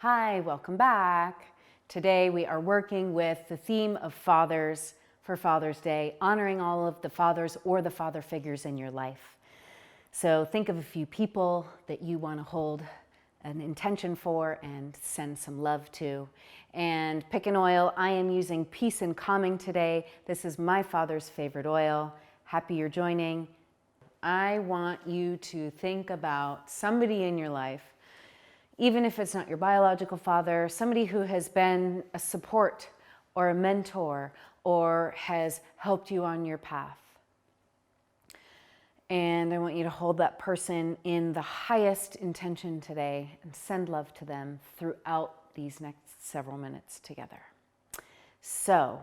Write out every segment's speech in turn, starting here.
Hi, welcome back. Today we are working with the theme of fathers for Father's Day, honoring all of the fathers or the father figures in your life. So think of a few people that you want to hold an intention for and send some love to. And pick an oil. I am using Peace and Calming today. This is my father's favorite oil. Happy you're joining. I want you to think about somebody in your life, even if it's not your biological father, somebody who has been a support or a mentor or has helped you on your path. And I want you to hold that person in the highest intention today and send love to them throughout these next several minutes together. So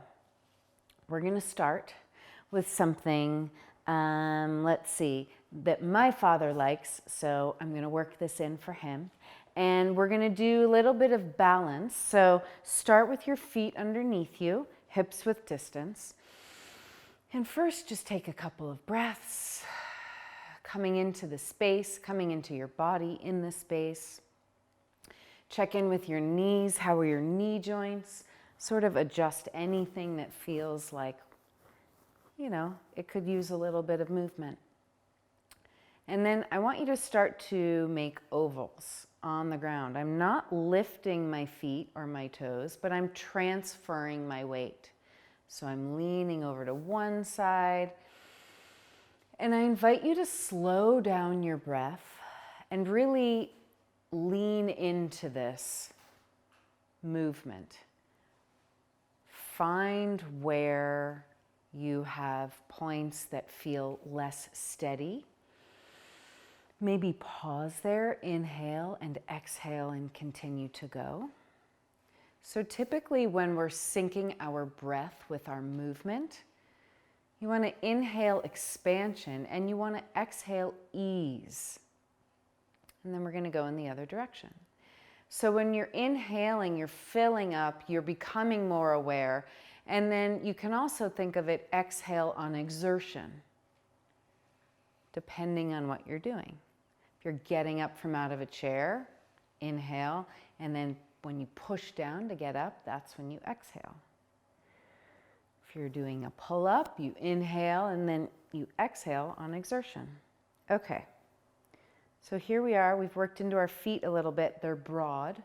we're going to start with something, let's see, that my father likes. So I'm going to work this in for him. And we're going to do a little bit of balance. So start with your feet underneath you, hips width distance. And first, just take a couple of breaths, coming into the space, coming into your body in the space. Check in with your knees. How are your knee joints? Sort of adjust anything that feels like, it could use a little bit of movement. And then I want you to start to make ovals on the ground. I'm not lifting my feet or my toes, but I'm transferring my weight. So I'm leaning over to one side. And I invite you to slow down your breath and really lean into this movement. Find where you have points that feel less steady. Maybe pause there, inhale and exhale and continue to go. So typically when we're syncing our breath with our movement, you want to inhale expansion and you want to exhale ease. And then we're going to go in the other direction. So when you're inhaling, you're filling up, you're becoming more aware. And then you can also think of it exhale on exertion, depending on what you're doing. If you're getting up from out of a chair, inhale, and then when you push down to get up, that's when you exhale. If you're doing a pull-up, you inhale and then you exhale on exertion. Okay, so here we are. We've worked into our feet a little bit. They're broad.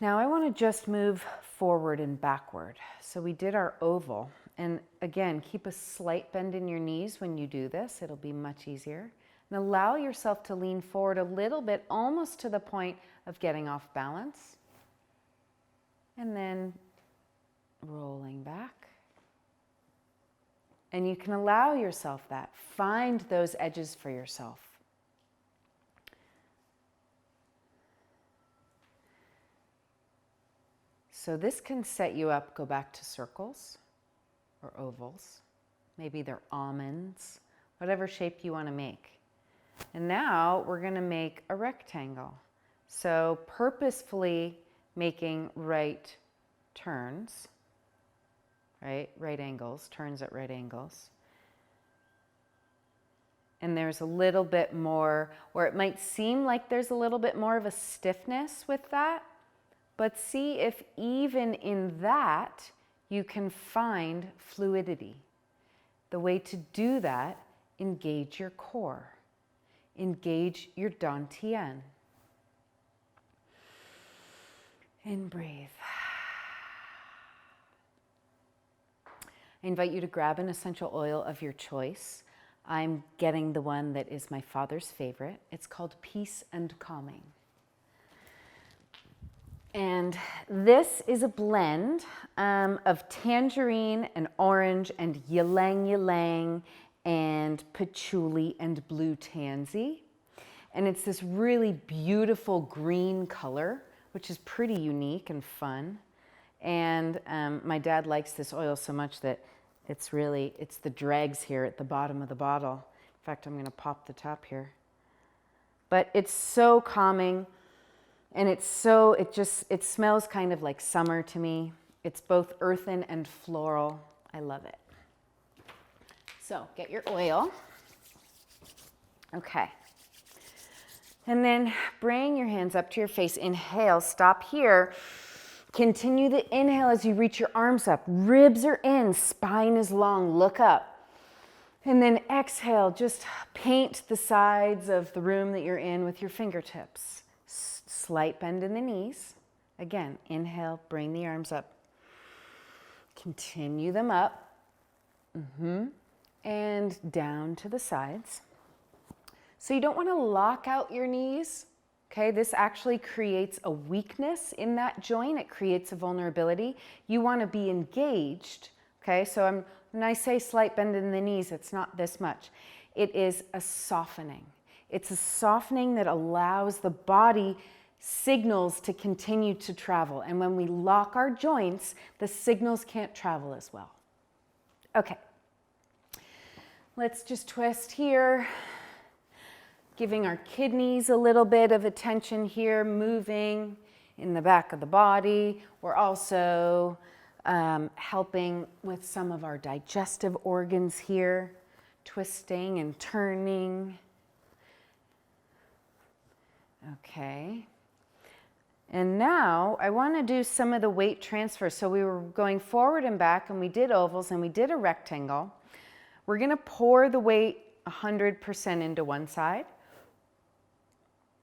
Now I want to just move forward and backward. So we did our oval. And again, keep a slight bend in your knees when you do this. It'll be much easier. And allow yourself to lean forward a little bit, almost to the point of getting off balance. And then rolling back. And you can allow yourself that. Find those edges for yourself. So this can set you up, go back to circles or ovals. Maybe they're almonds, whatever shape you want to make. And now we're going to make a rectangle. So purposefully making right turns, right angles, turns at right angles. And there's a little bit more, or it might seem like there's a little bit more of a stiffness with that, but see if even in that you can find fluidity. The way to do that, engage your core. Engage your dantian. And breathe. I invite you to grab an essential oil of your choice. I'm getting the one that is my father's favorite. It's called Peace and Calming. And this is a blend of tangerine and orange and ylang ylang and patchouli and blue tansy. And it's this really beautiful green color, which is pretty unique and fun. And my dad likes this oil so much that it's the dregs here at the bottom of the bottle. In fact, I'm going to pop the top here. But it's so calming. And it smells kind of like summer to me. It's both earthen and floral. I love it. So get your oil. Okay. And then bring your hands up to your face. Inhale, stop here. Continue the inhale as you reach your arms up. Ribs are in, spine is long, look up. And then exhale, just paint the sides of the room that you're in with your fingertips. Slight bend in the knees. Again, inhale, bring the arms up. Continue them up. And down to the sides. So you don't want to lock out your knees. Okay, this actually creates a weakness in that joint. It creates a vulnerability. You want to be engaged. Okay, so when I say slight bend in the knees, it's not this much. It is a softening. It's a softening that allows the body signals to continue to travel. And when we lock our joints, the signals can't travel as well. Okay, let's just twist here. Giving our kidneys a little bit of attention here, moving in the back of the body. We're also helping with some of our digestive organs here, twisting and turning. Okay. And now I want to do some of the weight transfer. So we were going forward and back, and we did ovals and we did a rectangle. We're going to pour the weight 100% into one side.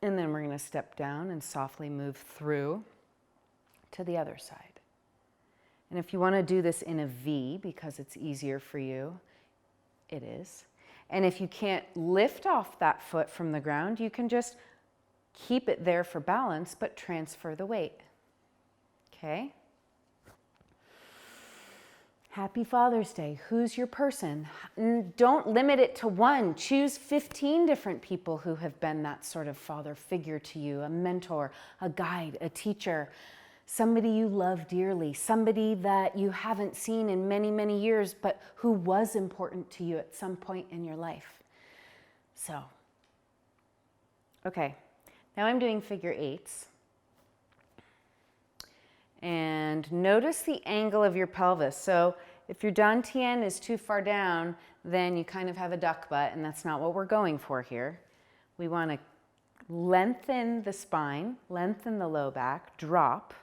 And then we're going to step down and softly move through to the other side. And if you want to do this in a V because it's easier for you, it is. And if you can't lift off that foot from the ground, you can just keep it there for balance, but transfer the weight. Okay? Happy Father's Day. Who's your person? Don't limit it to one. Choose 15 different people who have been that sort of father figure to you, a mentor, a guide, a teacher, somebody you love dearly, somebody that you haven't seen in many, many years, but who was important to you at some point in your life. So, okay, now I'm doing figure eights. And notice the angle of your pelvis. So if your dantian is too far down, then you kind of have a duck butt, and that's not what we're going for here. We want to lengthen the spine, lengthen the low back, drop.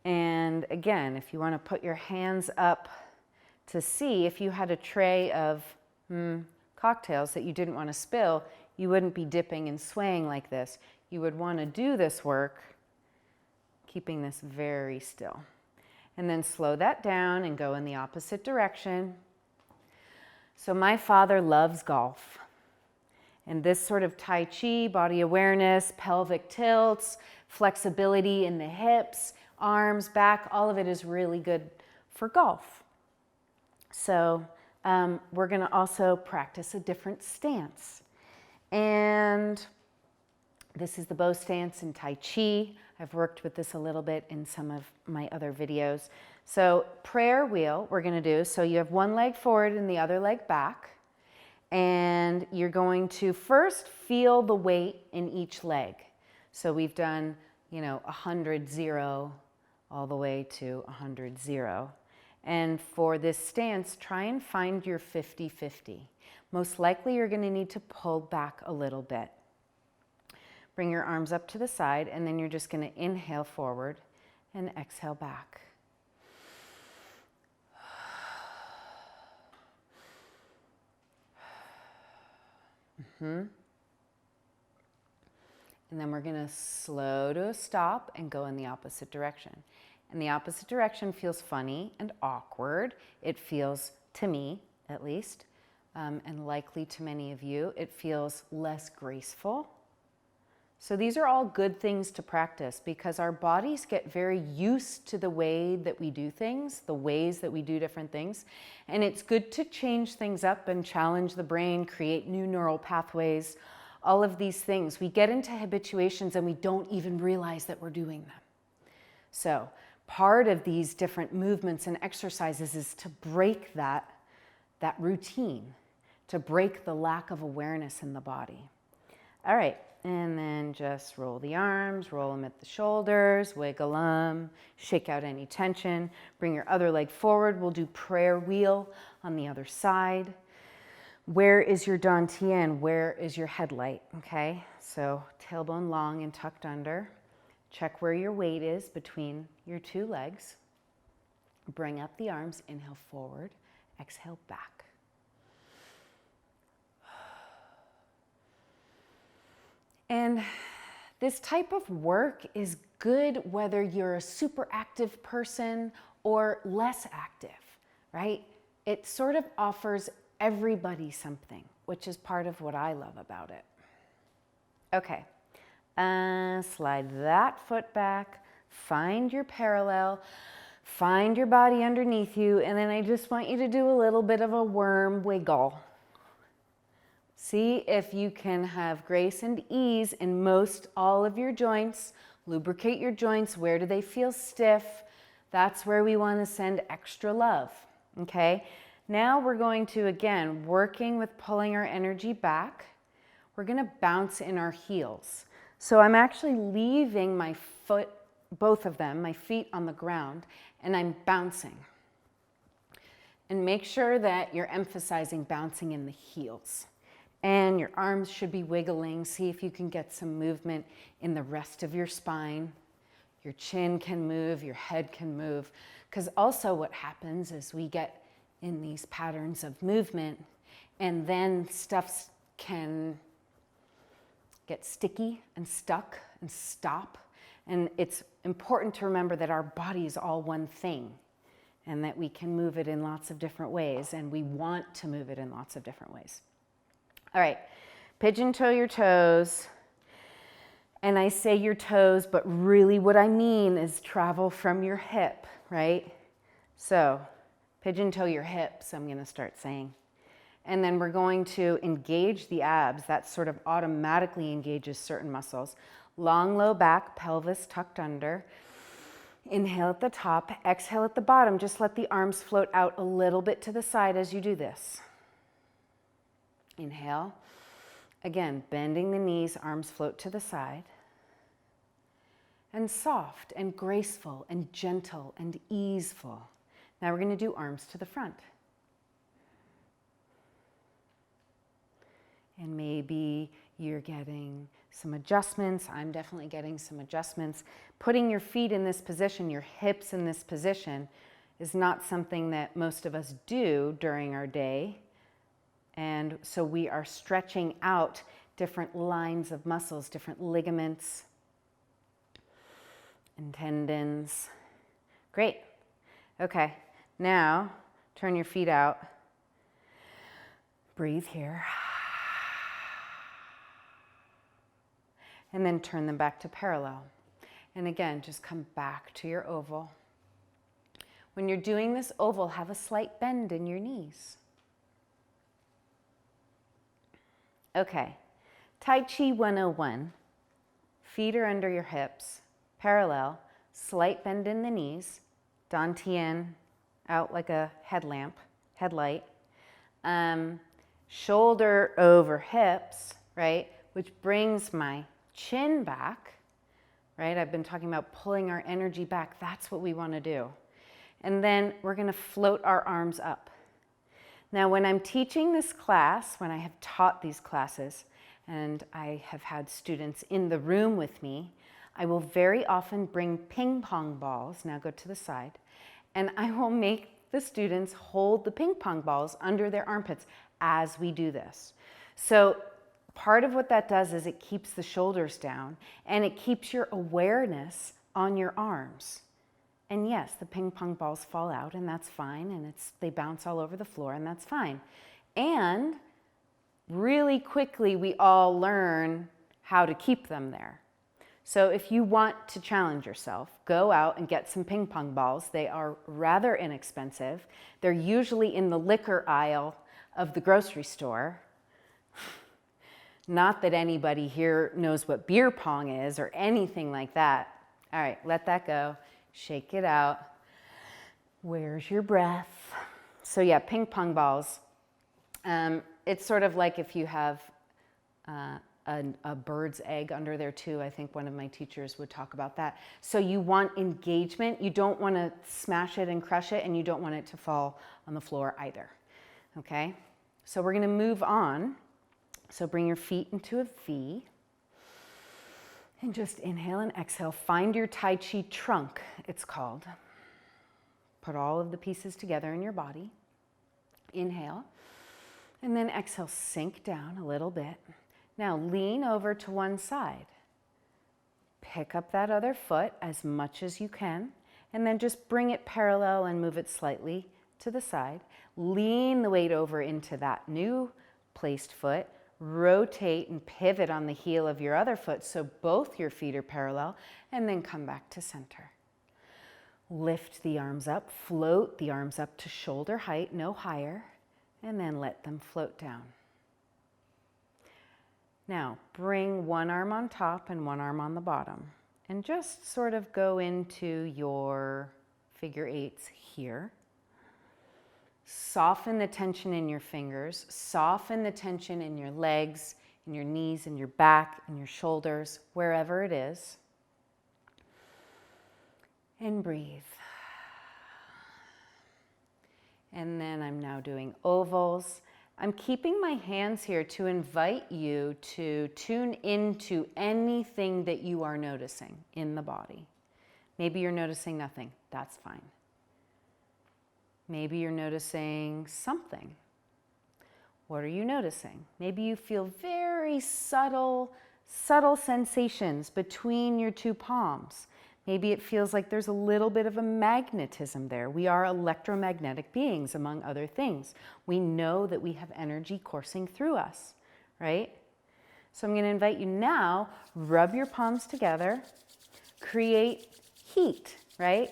And again, if you want to put your hands up to see, if you had a tray of cocktails that you didn't want to spill, you wouldn't be dipping and swaying like this. You would want to do this work keeping this very still. And then slow that down and go in the opposite direction. So my father loves golf. And this sort of Tai Chi, body awareness, pelvic tilts, flexibility in the hips, arms, back, all of it is really good for golf. So we're going to also practice a different stance. And this is the bow stance in Tai Chi. I've worked with this a little bit in some of my other videos. So prayer wheel we're going to do. So you have one leg forward and the other leg back. And you're going to first feel the weight in each leg. So we've done, 100, 0, all the way to 100, 0. And for this stance, try and find your 50-50. Most likely you're going to need to pull back a little bit. Bring your arms up to the side, and then you're just going to inhale forward and exhale back. And then we're going to slow to a stop and go in the opposite direction. And the opposite direction feels funny and awkward. It feels, to me at least, and likely to many of you, it feels less graceful. So these are all good things to practice because our bodies get very used to the way that we do things, the ways that we do different things. And it's good to change things up and challenge the brain, create new neural pathways, all of these things. We get into habituations and we don't even realize that we're doing them. So part of these different movements and exercises is to break that routine, to break the lack of awareness in the body. All right. And then just roll the arms, roll them at the shoulders, wiggle them, shake out any tension. Bring your other leg forward. We'll do prayer wheel on the other side. Where is your dantian? Where is your headlight? Okay, so tailbone long and tucked under. Check where your weight is between your two legs. Bring up the arms, inhale forward, exhale back. And this type of work is good whether you're a super active person or less active, right? It sort of offers everybody something, which is part of what I love about it. Okay, slide that foot back, find your parallel, find your body underneath you, and then I just want you to do a little bit of a worm wiggle. See if you can have grace and ease in most all of your joints. Lubricate your joints. Where do they feel stiff? That's where we want to send extra love, okay? Now we're going to, again, working with pulling our energy back. We're going to bounce in our heels. So I'm actually leaving my foot, both of them, my feet on the ground, and I'm bouncing. And make sure that you're emphasizing bouncing in the heels. And your arms should be wiggling. See if you can get some movement in the rest of your spine. Your chin can move, your head can move. Because also what happens is we get in these patterns of movement, and then stuff can get sticky and stuck and stop. And it's important to remember that our body is all one thing and that we can move it in lots of different ways, and we want to move it in lots of different ways. All right, pigeon toe your toes. And I say your toes, but really what I mean is travel from your hip, right? So pigeon toe your hips, I'm gonna start saying. And then we're going to engage the abs. That sort of automatically engages certain muscles. Long, low back, pelvis tucked under. Inhale at the top, exhale at the bottom. Just let the arms float out a little bit to the side as you do this. Inhale. Again, bending the knees, arms float to the side. And soft and graceful and gentle and easeful. Now we're going to do arms to the front. And maybe you're getting some adjustments. I'm definitely getting some adjustments. Putting your feet in this position, your hips in this position, is not something that most of us do during our day. And so we are stretching out different lines of muscles, different ligaments and tendons. Great. Okay, now turn your feet out. Breathe here. And then turn them back to parallel. And again, just come back to your oval. When you're doing this oval, have a slight bend in your knees. Okay, Tai Chi 101. Feet are under your hips, parallel, slight bend in the knees, dantian out like a headlight. Shoulder over hips, right, which brings my chin back, right? I've been talking about pulling our energy back. That's what we want to do. And then we're going to float our arms up. Now, when I'm teaching this class, when I have taught these classes, and I have had students in the room with me, I will very often bring ping pong balls, now go to the side, and I will make the students hold the ping pong balls under their armpits as we do this. So part of what that does is it keeps the shoulders down and it keeps your awareness on your arms. And yes, the ping pong balls fall out and that's fine, and they bounce all over the floor and that's fine. And really quickly we all learn how to keep them there. So if you want to challenge yourself, go out and get some ping pong balls. They are rather inexpensive. They're usually in the liquor aisle of the grocery store. Not that anybody here knows what beer pong is or anything like that. All right, let that go. Shake it out. Where's your breath? So yeah, ping pong balls. It's sort of like if you have a bird's egg under there too. I think one of my teachers would talk about that. So you want engagement. You don't want to smash it and crush it, and you don't want it to fall on the floor either. Okay? So we're going to move on. So bring your feet into a V. And just inhale and exhale. Find your Tai Chi trunk, it's called. Put all of the pieces together in your body. Inhale. And then exhale, sink down a little bit. Now lean over to one side. Pick up that other foot as much as you can. And then just bring it parallel and move it slightly to the side. Lean the weight over into that new placed foot. Rotate and pivot on the heel of your other foot so both your feet are parallel, and then come back to center. Lift the arms up, float the arms up to shoulder height, no higher, and then let them float down. Now, bring one arm on top and one arm on the bottom, and just sort of go into your figure eights here. Soften the tension in your fingers, soften the tension in your legs, in your knees, in your back, in your shoulders, wherever it is. And breathe. And then I'm now doing ovals. I'm keeping my hands here to invite you to tune into anything that you are noticing in the body. Maybe you're noticing nothing, that's fine. Maybe you're noticing something. What are you noticing? Maybe you feel very subtle sensations between your two palms. Maybe it feels like there's a little bit of a magnetism there. We are electromagnetic beings, among other things. We know that we have energy coursing through us, right? So I'm going to invite you now, rub your palms together, create heat, right?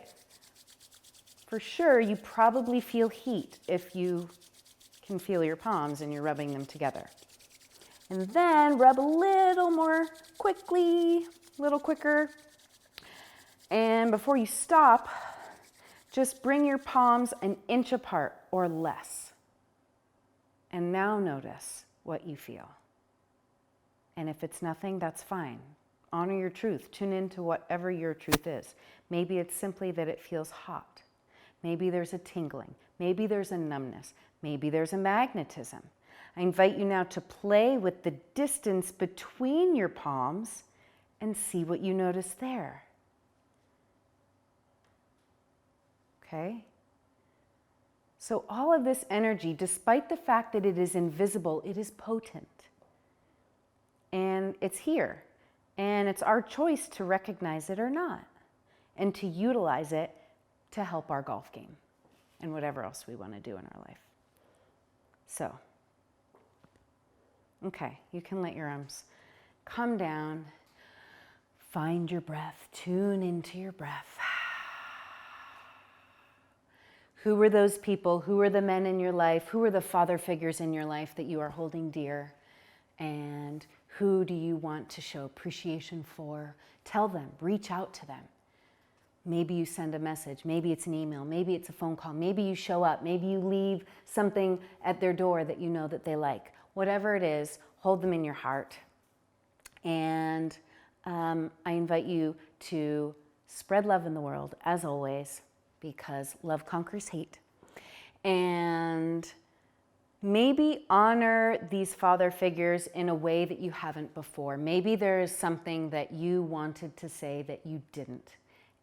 For sure, you probably feel heat if you can feel your palms and you're rubbing them together. And then rub a little more quickly, a little quicker. And before you stop, just bring your palms an inch apart or less. And now notice what you feel. And if it's nothing, that's fine. Honor your truth. Tune into whatever your truth is. Maybe it's simply that it feels hot. Maybe there's a tingling. Maybe there's a numbness. Maybe there's a magnetism. I invite you now to play with the distance between your palms and see what you notice there. Okay? So all of this energy, despite the fact that it is invisible, it is potent. And it's here. And it's our choice to recognize it or not, and to utilize it to help our golf game and whatever else we want to do in our life. So, okay, you can let your arms come down, find your breath, tune into your breath. Who were those people? Who are the men in your life? Who are the father figures in your life that you are holding dear? And who do you want to show appreciation for? Tell them, reach out to them. Maybe you send a message, maybe it's an email, maybe it's a phone call, maybe you show up, maybe you leave something at their door that you know that they like. Whatever it is, hold them in your heart. And I invite you to spread love in the world, as always, because love conquers hate. And maybe honor these father figures in a way that you haven't before. Maybe there is something that you wanted to say that you didn't.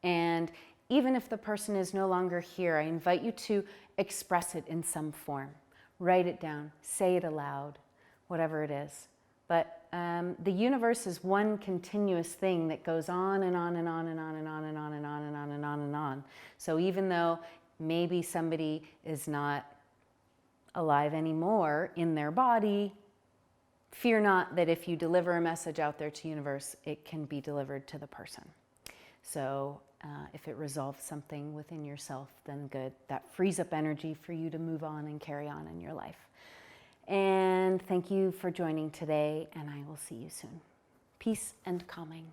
And even if the person is no longer here, I invite you to express it in some form. Write it down, say it aloud, whatever it is. But the universe is one continuous thing that goes on and on and on and on and on and on and on and on and on and on. So even though maybe somebody is not alive anymore in their body, fear not that if you deliver a message out there to the universe, it can be delivered to the person. So if it resolves something within yourself, then good. That frees up energy for you to move on and carry on in your life. And thank you for joining today, and I will see you soon. Peace and calming.